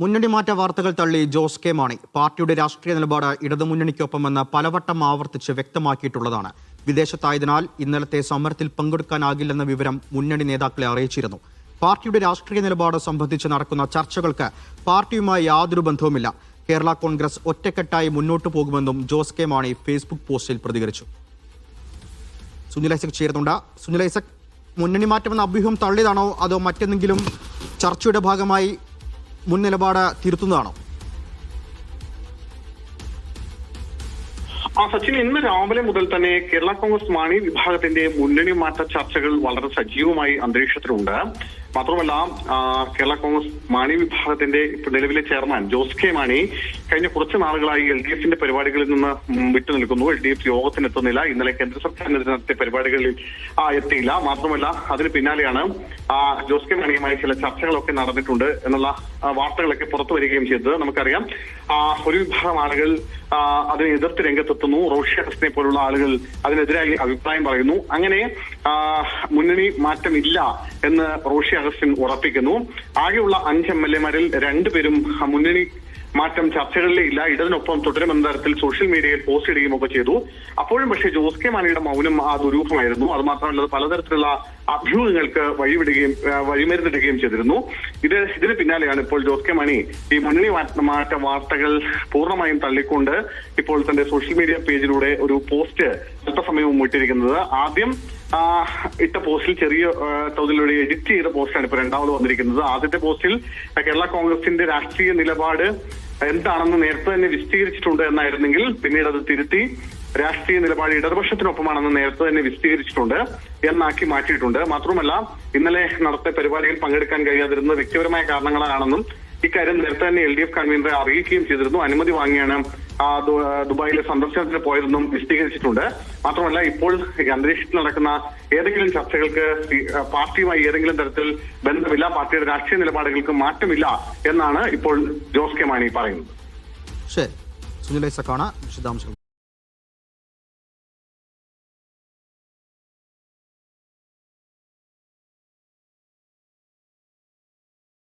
മുന്നണി മാറ്റ വാർത്തകൾ തള്ളി ജോസ് കെ മാണി. പാർട്ടിയുടെ രാഷ്ട്രീയ നിലപാട് ഇടതുമുന്നണിക്കൊപ്പമെന്ന് പലവട്ടം ആവർത്തിച്ച് വ്യക്തമാക്കിയിട്ടുള്ളതാണ്. വിദേശത്തായതിനാൽ ഇന്നലത്തെ സമരത്തിൽ പങ്കെടുക്കാനാകില്ലെന്ന വിവരം മുന്നണി നേതാക്കളെ അറിയിച്ചിരുന്നു. പാർട്ടിയുടെ രാഷ്ട്രീയ നിലപാട് സംബന്ധിച്ച് നടക്കുന്ന ചർച്ചകൾക്ക് പാർട്ടിയുമായി യാതൊരു ബന്ധവുമില്ല. കേരള കോൺഗ്രസ് ഒറ്റക്കെട്ടായി മുന്നോട്ടു പോകുമെന്നും ജോസ് കെ മാണി ഫേസ്ബുക്ക് പോസ്റ്റിൽ പ്രതികരിച്ചു. സുനിൽ ഐസക് ചേരുന്നുണ്ട്. സുനിൽ ഐസക്, മുന്നണി മാറ്റമെന്ന അഭ്യൂഹം തള്ളിയതാണോ അതോ മറ്റെന്തെങ്കിലും ചർച്ചയുടെ ഭാഗമായി മുൻ നിലപാട് തിരുത്തുന്നതാണോ? സച്ചിൻ, ഇന്ന് രാവിലെ മുതൽ തന്നെ കേരള കോൺഗ്രസ് മാണി വിഭാഗത്തിന്റെ മുന്നണി മാറ്റ ചർച്ചകൾ വളരെ സജീവമായി അന്തരീക്ഷത്തിലുണ്ട്. മാത്രമല്ല, കേരള കോൺഗ്രസ് മാണി വിഭാഗത്തിന്റെ നിലവിലെ ചെയർമാൻ ജോസ് കെ മാണി കഴിഞ്ഞ കുറച്ച് നാളുകളായി LDFന്റെ പരിപാടികളിൽ നിന്ന് വിട്ടുനിൽക്കുന്നു. LDF യോഗത്തിനെത്തുന്നില്ല. ഇന്നലെ കേന്ദ്ര സർക്കാരിനെതിരെ നടത്തിയ പരിപാടികളിൽ എത്തിയില്ല. മാത്രമല്ല, അതിന് പിന്നാലെയാണ് ജോസ് കെ മാണിയുമായി ചില ചർച്ചകളൊക്കെ നടന്നിട്ടുണ്ട് എന്നുള്ള വാർത്തകളൊക്കെ പുറത്തു വരികയും ചെയ്തത്. നമുക്കറിയാം, ഒരു വിഭാഗം ആളുകൾ അതിനെ എതിർത്ത് രംഗത്തെത്തുന്നു. റോഷി അഗസ്റ്റിനെ പോലുള്ള ആളുകൾ അതിനെതിരായി അഭിപ്രായം പറയുന്നു. അങ്ങനെ മുന്നണി മാറ്റമില്ല എന്ന് റോഷി അഗസ്റ്റിൻ ഉറപ്പിക്കുന്നു. ആകെയുള്ള 5 MLA-മാരിൽ 2 പേരും മുന്നണി മാറ്റം ചർച്ചകളിലേ ഇല്ല, ഇടതിനൊപ്പം തുടരുമെന്ന തരത്തിൽ സോഷ്യൽ മീഡിയയിൽ പോസ്റ്റ് ഇടുകയും ഒക്കെ ചെയ്തു. അപ്പോഴും പക്ഷേ ജോസ് കെ മാണിയുടെ മൗനം ദുരൂഹമായിരുന്നു. അത് മാത്രമല്ല, പലതരത്തിലുള്ള അഭ്യൂഹങ്ങൾക്ക് വഴിമരുന്നിടുകയും ചെയ്തിരുന്നു. ഇതിന് പിന്നാലെയാണ് ഇപ്പോൾ ജോസ് കെ മാണി ഈ മുന്നണി മാറ്റ വാർത്തകൾ പൂർണ്ണമായും തള്ളിക്കൊണ്ട് ഇപ്പോൾ തന്റെ സോഷ്യൽ മീഡിയ പേജിലൂടെ ഒരു പോസ്റ്റ് അല്പസമയവും ഇട്ടിരിക്കുന്നത്. ആദ്യം ഇട്ട പോസ്റ്റിൽ ചെറിയ തോതിലൂടെ എഡിറ്റ് ചെയ്ത പോസ്റ്റാണ് ഇപ്പോൾ രണ്ടാമത് വന്നിരിക്കുന്നത്. ആദ്യത്തെ പോസ്റ്റിൽ കേരള കോൺഗ്രസിന്റെ രാഷ്ട്രീയ നിലപാട് എന്താണെന്ന് നേരത്തെ തന്നെ വിശദീകരിച്ചിട്ടുണ്ട് എന്നായിരുന്നെങ്കിൽ പിന്നീട് അത് തിരുത്തി രാഷ്ട്രീയ നിലപാട് ഇടതുപക്ഷത്തിനൊപ്പമാണെന്ന് നേരത്തെ തന്നെ വിശദീകരിച്ചിട്ടുണ്ട് എന്നാക്കി മാറ്റിയിട്ടുണ്ട്. മാത്രമല്ല, ഇന്നലെ നടത്തിയ പരിപാടിയിൽ പങ്കെടുക്കാൻ കഴിയാതിരുന്ന വ്യക്തിപരമായ കാരണങ്ങളാണെന്നും ഇക്കാര്യം നേരത്തെ തന്നെ LDF കൺവീനറെ അറിയിക്കുകയും ചെയ്തിരുന്നു. അനുമതി വാങ്ങിയാണ് ദുബായിലെ സന്ദർശനത്തിന് പോയതെന്നും വിശദീകരിച്ചിട്ടുണ്ട്. മാത്രമല്ല, ഇപ്പോൾ അന്തരീക്ഷത്തിൽ നടക്കുന്ന ഏതെങ്കിലും ചർച്ചകൾക്ക് പാർട്ടിയുമായി ഏതെങ്കിലും തരത്തിൽ ബന്ധമില്ല, പാർട്ടിയുടെ രാഷ്ട്രീയ നിലപാടുകൾക്ക് മാറ്റമില്ല എന്നാണ് ഇപ്പോൾ ജോസ് കെ മാണി പറയുന്നത്. ശരി, സുനിൽ ഐസക്കാണ് വിശദാംശങ്ങൾ.